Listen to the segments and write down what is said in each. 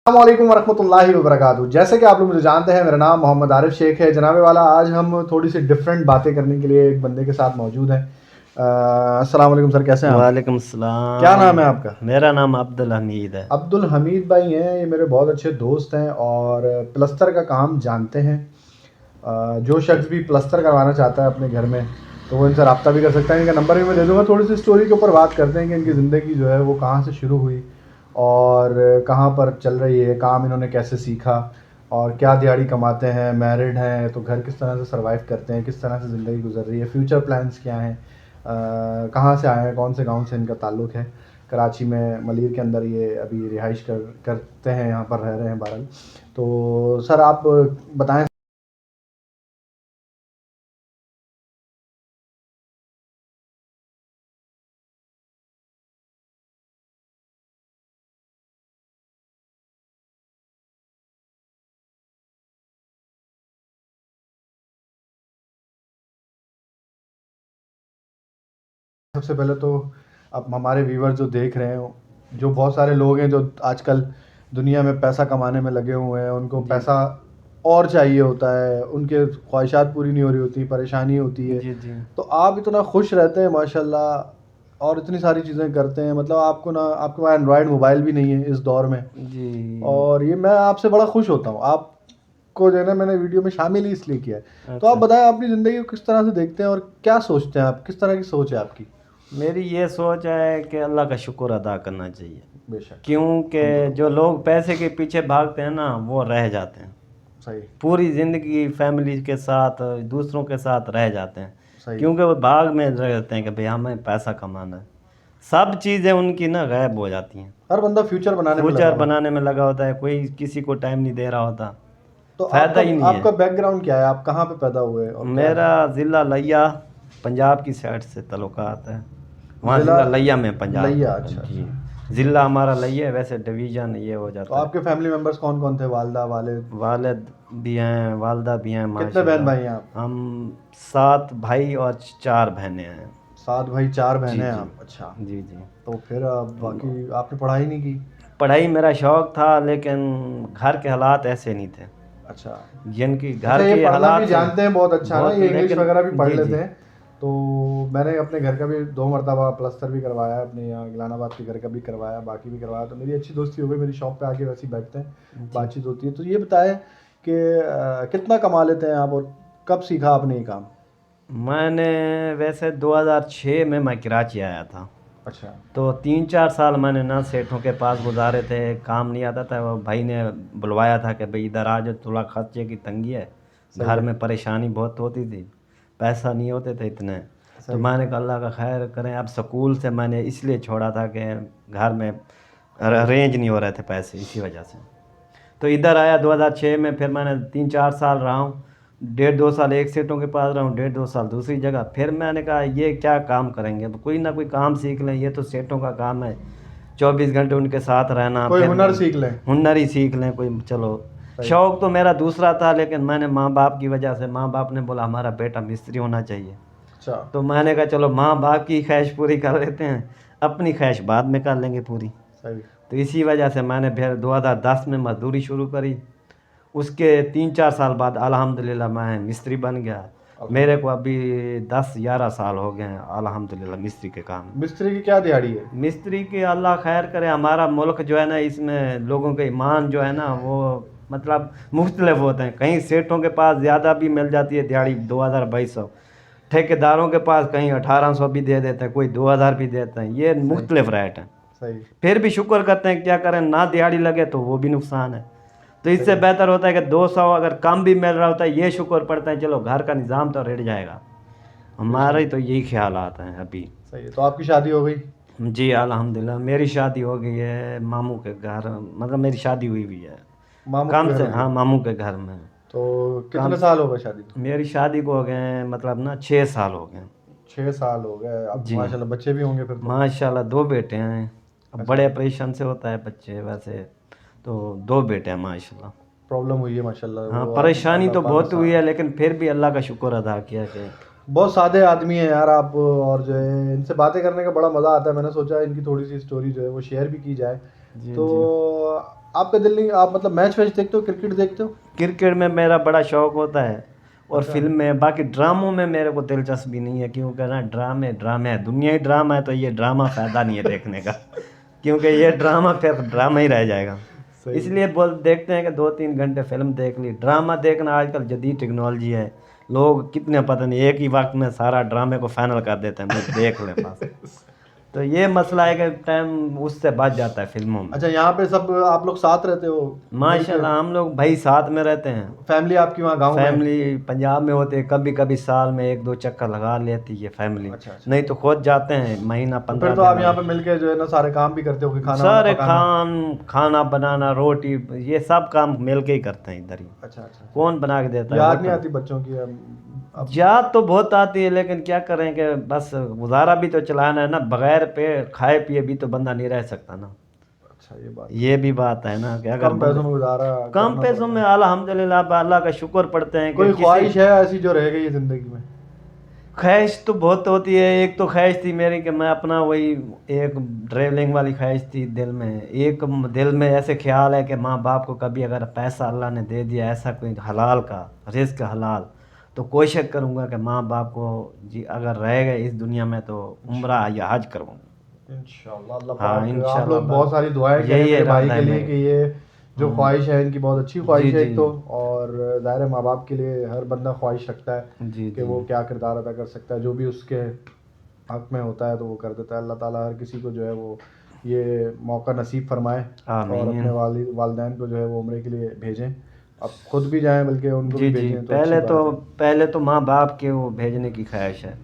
السلام علیکم ورحمۃ اللہ وبرکاتہ. جیسے کہ آپ لوگ مجھے جانتے ہیں, میرا نام محمد عارف شیخ ہے. جناب والا, آج ہم تھوڑی سی ڈفرینٹ باتیں کرنے کے لیے ایک بندے کے ساتھ موجود ہیں. السلام علیکم سر, کیسے ہیں آپ؟ وعلیکم السلام. کیا نام ہے آپ کا؟ میرا نام عبد الحمید ہے. عبد الحمید بھائی ہیں, یہ میرے بہت اچھے دوست ہیں اور پلستر کا کام جانتے ہیں. جو شخص بھی پلستر کروانا چاہتا ہے اپنے گھر میں تو وہ ان سے رابطہ بھی کر سکتا ہے. ان کا نمبر بھی میں دے دوں گا. تھوڑی سی اسٹوری کے اوپر بات کرتے ہیں کہ ان کی زندگی جو ہے وہ کہاں سے شروع ہوئی اور کہاں پر چل رہی ہے, کام انہوں نے کیسے سیکھا اور کیا دیہاڑی کماتے ہیں, میرڈ ہیں تو گھر کس طرح سے سروائیو کرتے ہیں, کس طرح سے زندگی گزر رہی ہے, فیوچر پلانس کیا ہیں, کہاں سے آئے ہیں, کون سے گاؤں سے ان کا تعلق ہے. کراچی میں ملیر کے اندر یہ ابھی رہائش کرتے ہیں, یہاں پر رہ رہے ہیں بہرحال. تو سر آپ بتائیں. سب سے پہلے تو اب ہمارے ویور جو دیکھ رہے ہیں, جو بہت سارے لوگ ہیں جو آج کل دنیا میں پیسہ کمانے میں لگے ہوئے ہیں, ان کو پیسہ اور چاہیے ہوتا ہے, ان کے خواہشات پوری نہیں ہو رہی ہوتی, پریشانی ہوتی ہے. جی جی تو آپ اتنا خوش رہتے ہیں ماشاءاللہ اور اتنی ساری چیزیں کرتے ہیں, مطلب آپ کو آپ کے پاس اینڈرائڈ موبائل بھی نہیں ہے اس دور میں. جی. اور یہ میں آپ سے بڑا خوش ہوتا ہوں. آپ کو جو ہے نا میں نے ویڈیو میں شامل ہی اس لیے کیا ہے. تو آپ بتائیں اپنی زندگی کو کس طرح سے دیکھتے ہیں اور کیا سوچتے ہیں آپ, کس طرح کی سوچ ہے آپ کی؟ میری یہ سوچ ہے کہ اللہ کا شکر ادا کرنا چاہیے, بے شک. کیونکہ جو لوگ پیسے کے پیچھے بھاگتے ہیں نا وہ رہ جاتے ہیں. صحیح. پوری زندگی فیملی کے ساتھ دوسروں کے ساتھ رہ جاتے ہیں, صحیح. کیونکہ وہ بھاگ میں رہتے ہیں کہ بھئی ہمیں پیسہ کمانا ہے. سب چیزیں ان کی نا غائب ہو جاتی ہیں. ہر بندہ فیوچر بنانے میں لگا ہوتا ہے, کوئی کسی کو ٹائم نہیں دے رہا ہوتا. تو فائدہ ہی نہیں آپ ہے. کا بیک گراؤنڈ کیا ہے, آپ کہاں پہ پیدا ہوئے اور میرا ضلع لیا پنجاب کی سائڈ سے تعلقات ہے, وہاں ضلع لیا میں پنجاب. لیا. اچھا. جی, ضلع ہمارا لیا ہے, ویسے ڈویژن یہ ہو تو جاتا ہے. آپ کے فیملی ممبرس کون کون تھے, والدہ والد؟ والد بھی ہیں, والدہ بھی ہیں. کتنے بہن بھائی ہیں آپ؟ ہم 7 بھائی اور 4 بہنیں ہیں. 7 بھائی 4 بہنیں ہیں جی آپ. اچھا. جی جی. تو پھر باقی آپ نے پڑھائی نہیں کی؟ پڑھائی میرا شوق تھا لیکن گھر کے حالات ایسے نہیں تھے. اچھا. جن کی اچھا, گھر یہ کے پڑھنا بھی حالات جانتے ہیں بہت اچھا نا, یہ انگلش لیکن وغیرہ بھی پڑھ جی جی لیتے ہیں. تو میں نے اپنے گھر کا بھی 2 مرتبہ پلستر بھی کروایا ہے, اپنے یہاں گلان آباد کے گھر کا بھی کروایا, باقی بھی کروایا. تو میری اچھی دوستی ہو گئی, میری شاپ پہ آ کے ویسے ہی بیٹھتے ہیں, بات چیت ہوتی ہے. تو یہ بتائیں کہ کتنا کما لیتے ہیں آپ اور کب سیکھا آپ نے یہ کام؟ میں نے ویسے 2006 میں کراچی آیا تھا. اچھا. تو 3-4 سال میں نے نہ سیٹھوں کے پاس گزارے تھے, کام نہیں آتا تھا. وہ بھائی نے بلوایا تھا کہ بھئی ادھر آ جاؤ, تھوڑا خرچے کی تنگی ہے, گھر میں پریشانی بہت ہوتی تھی, پیسہ نہیں ہوتے تھے اتنے. تو میں نے کہا اللہ کا خیر کریں. اب سکول سے میں نے اس لیے چھوڑا تھا کہ گھر میں ارینج نہیں ہو رہے تھے پیسے, اسی وجہ سے. تو ادھر آیا 2006 میں, پھر میں نے 3-4 سال رہا ہوں. 1.5-2 سال ایک سیٹوں کے پاس رہا ہوں, 1.5-2 سال دوسری جگہ. پھر میں نے کہا یہ کیا کام کریں گے, کوئی نہ کوئی کام سیکھ لیں, یہ تو سیٹوں کا کام ہے 24 گھنٹے ان کے ساتھ رہنا. کوئی ہنر سیکھ لیں. ہنر ہی سیکھ لیں کوئی. چلو, شوق تو میرا دوسرا تھا, لیکن میں نے ماں باپ کی وجہ سے, ماں باپ نے بولا ہمارا بیٹا مستری ہونا چاہیے. اچھا. تو میں نے کہا چلو ماں باپ کی خواہش پوری کر لیتے ہیں, اپنی خواہش بعد میں کر لیں گے پوری. صحیح. تو اسی وجہ سے میں نے پھر 2010 میں مزدوری شروع کری. اس کے 3-4 سال بعد الحمدللہ میں مستری بن گیا. میرے کو ابھی 10-11 سال ہو گئے ہیں الحمدللہ مستری کے کام. مستری کی کیا دیہاڑی ہے؟ مستری کی اللہ خیر کرے, ہمارا ملک جو ہے نا, اس میں لوگوں کے ایمان جو ہے نا وہ مطلب مختلف ہوتے ہیں. کہیں سیٹوں کے پاس زیادہ بھی مل جاتی ہے دیہاڑی 2200, ٹھیکیداروں کے پاس کہیں 1800 بھی دے دیتے ہیں, کوئی 2000 بھی دیتے ہیں. یہ مختلف ریٹ ہیں. صحیح. پھر بھی شکر کرتے ہیں, کیا کریں, نہ دیہاڑی لگے تو وہ بھی نقصان ہے. تو اس سے بہتر ہوتا ہے کہ 200 اگر کم بھی مل رہا ہوتا ہے یہ شکر پڑتا ہے, چلو گھر کا نظام تو رٹ جائے گا. ہمارے تو یہی خیالات ہیں ابھی. صحیح. تو آپ کی شادی ہو گئی؟ جی الحمدللہ میری شادی ہو گئی ہے ماموں کے گھر, مطلب میری شادی ہوئی ہے کم سے, ہاں ماموں کے گھر میں. تو کتنے سال ہو گئے شادی کو؟ میری شادی کو ہو گئے ہیں مطلب نا 6 سال ہو گئے. 6 سال ہو گئے. اب ماشاءاللہ بچے بھی ہوں گے پھر تو؟ ماشاءاللہ 2 بیٹے ہیں. اب بڑے آپریشن سے ہوتا ہے بچے, ویسے تو 2 بیٹے ہیں ماشاءاللہ. پرابلم ہوئی ہے ماشاءاللہ. ہاں پریشانی تو بہت ہوئی ہے, لیکن پھر بھی اللہ کا شکر ادا کیا کہ بہت سادے آدمی ہیں یار آپ, اور جو ہے ان سے باتیں کرنے کا بڑا مزہ آتا ہے. میں نے سوچا ان کی تھوڑی سی اسٹوری جو ہے وہ شیئر بھی کی جائے. تو آپ کا دل نہیں, آپ مطلب میچ ویچ دیکھتے ہو, کرکٹ دیکھتے ہو؟ کرکٹ میں میرا بڑا شوق ہوتا ہے, اور فلم میں, باقی ڈراموں میں میرے کو دلچسپی نہیں ہے, کیونکہ نا ڈرامے ہے, دنیا ہی ڈرامہ ہے, تو یہ ڈرامہ فائدہ نہیں ہے دیکھنے کا, کیونکہ یہ ڈرامہ پھر ڈرامہ ہی رہ جائے گا. اس لیے دیکھتے ہیں کہ 2-3 گھنٹے فلم دیکھ لی. ڈرامہ دیکھنا آج کل جدید ٹیکنالوجی ہے, لوگ کتنے پتہ نہیں ایک ہی وقت میں سارا ڈرامے کو فائنل کر دیتے ہیں, مجھے دیکھ لیں بس. تو یہ مسئلہ ہے کہ ٹائم اس سے بچ جاتا ہے فلموں میں. اچھا, یہاں پہ سب آپ لوگ ساتھ رہتے ہو؟ ماشاء اللہ ہم لوگ بھائی ساتھ میں رہتے ہیں. فیملی آپ کی وہاں گاؤں میں؟ فیملی پنجاب میں ہوتے, کبھی کبھی سال میں 1-2 چکر لگا لیتی ہے فیملی, اچھا اچھا, نہیں تو خود جاتے ہیں مہینہ تو 15 پھر تو آپ یہاں پہ مل کے جو ہے نا سارے کام بھی کرتے ہو کہ کھانا سارے پکانا؟ کھانا بنانا, روٹی, یہ سب کام مل کے ہی کرتے ہیں ادھر ہی. اچھا اچھا, کون بنا کے دیتا ہے؟ یاد نہیں آتی بچوں کی؟ یاد تو بہت آتی ہے, لیکن کیا کریں کہ بس گزارا بھی تو چلانا ہے نا, بغیر کھائے پیے بھی تو بندہ نہیں رہ سکتا نا. اچھا, یہ بھی بات ہے نا کہ اگر کم پیسوں میں گزارا کم پیسوں میں, الحمدللہ اللہ کا شکر پڑھتے ہیں. کوئی خواہش ہے ایسی جو رہ گئی ہے زندگی میں؟ خواہش تو بہت ہوتی ہے. ایک تو خواہش تھی میری کہ میں اپنا وہی ایک ٹریولنگ والی خواہش تھی دل میں. ایک دل میں ایسے خیال ہے کہ ماں باپ کو کبھی اگر پیسہ اللہ نے دے دیا ایسا کوئی حلال کا رزق حلال, تو کوشش کروں گا کہ ماں باپ کو جی اگر رہ گئے اس دنیا میں تو عمرہ یا حج کروں گا انشاءاللہ. اللہ ہاں پاک انشاءاللہ. آپ لوگ بہت ساری دعائیں کریں یہی میرے بھائی ارادہ کے ہے لیے میرا. کہ یہ جو خواہش ہے ان کی بہت اچھی خواہش ہے ایک جی. تو, اور ظاہر ماں باپ کے لیے ہر بندہ خواہش رکھتا ہے جی کہ وہ کیا کردار ادا کر سکتا ہے, جو بھی اس کے حق میں ہوتا ہے تو وہ کر دیتا ہے. اللہ تعالیٰ ہر کسی کو جو ہے وہ یہ موقع نصیب فرمائے, اور اپنے والدین کو جو ہے وہ عمرے کے لیے بھیجیں, اب خود بھی جائیں بلکہ ان کو بھی بھیجیں. پہلے تو ماں باپ کے وہ بھیجنے کی خواہش ہے,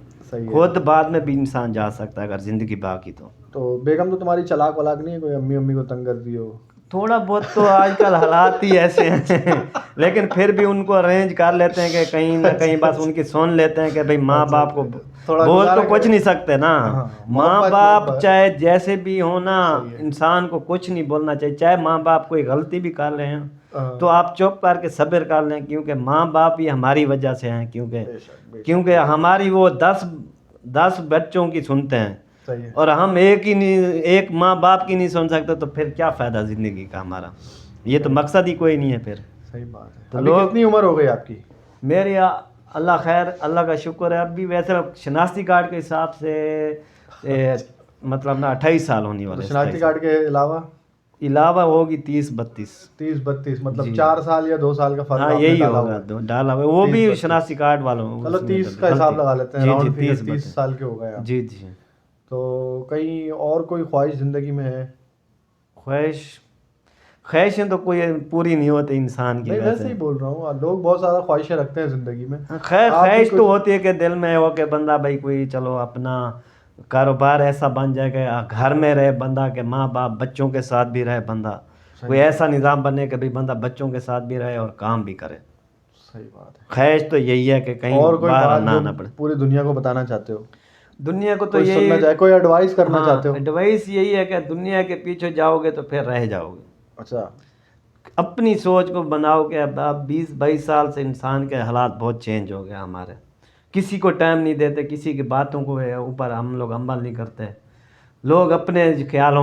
خود بعد میں بھی انسان جا سکتا ہے اگر زندگی باقی تو بیگم تو تمہاری چلاک ولاک نہیں ہے, کوئی امی کو تنگ کرتی ہو؟ تھوڑا بہت تو آج کل حالات ہی ایسے ہیں, لیکن پھر بھی ان کو ارینج کر لیتے ہیں کہ کہیں نہ کہیں بس ان کی سن لیتے ہیں کہ بھئی ماں باپ کو بول تو کچھ نہیں سکتے نا. ماں باپ چاہے جیسے بھی ہو نا, انسان کو کچھ نہیں بولنا چاہیے. چاہے ماں باپ کوئی غلطی بھی کر رہے ہیں تو آپ چپ کر کے صبر کر لیں, کیونکہ ماں باپ ہی ہماری وجہ سے ہیں, کیونکہ ہماری وہ 10 بچوں کی سنتے ہیں, اور ہم ایک ماں باپ کی نہیں سن سکتے, تو پھر کیا فائدہ زندگی کا ہمارا, یہ تو مقصد ہی کوئی نہیں ہے پھر. صحیح بات ہے. تو لوگ کتنی عمر ہو گئی آپ کی؟ میری اللہ خیر, اللہ کا شکر ہے, اب بھی ویسے شناختی کارڈ کے حساب سے مطلب نا 28 سال ہونے والے. شناختی کارڈ کے علاوہ ہوگی 30-32 مطلب 4 سال یا 2 سال کا فرق. ہاں یہی ہوگا ڈالا ہوا, وہ بھی شناختی کارڈ والوں. چلو 30 کا حساب لگا لیتے ہیں, 30 سال کے ہو گئے. جی جی. تو کہیں اور کوئی خواہش زندگی میں ہے؟ خواہشیں تو کوئی پوری نہیں ہوتی انسان کی. ویسے ہی بول رہا ہوں, لوگ بہت زیادہ خواہشیں رکھتے ہیں زندگی میں. خواہش تو ہوتی ہے کہ دل میں ہو کہ بندہ بھائی کوئی چلو اپنا کاروبار ایسا بن جائے کہ گھر میں رہے بندہ, کہ ماں باپ بچوں کے ساتھ بھی رہے بندہ, کوئی ایسا نظام بنے کہ بھائی بندہ بچوں کے ساتھ بھی رہے اور کام بھی کرے. صحیح بات ہے. خواہش تو یہی ہے کہ کہیں اور کوئی باہر بات نہ پڑے. پوری دنیا کو بتانا چاہتے ہو؟ دنیا کو تو کوئی سننا چاہے, کوئی ایڈوائس کرنا چاہتے ہو؟ ایڈوائس یہی ہے کہ دنیا کے پیچھے جاؤ گے تو پھر رہ جاؤ گے. اچھا. اپنی سوچ کو بناؤ کہ اب 20-22 سال سے انسان کے حالات بہت چینج ہو گئے ہمارے. کسی کو ٹائم نہیں دیتے, کسی کی باتوں کو اوپر ہم لوگ عمل نہیں کرتے, لوگ اپنے خیالوں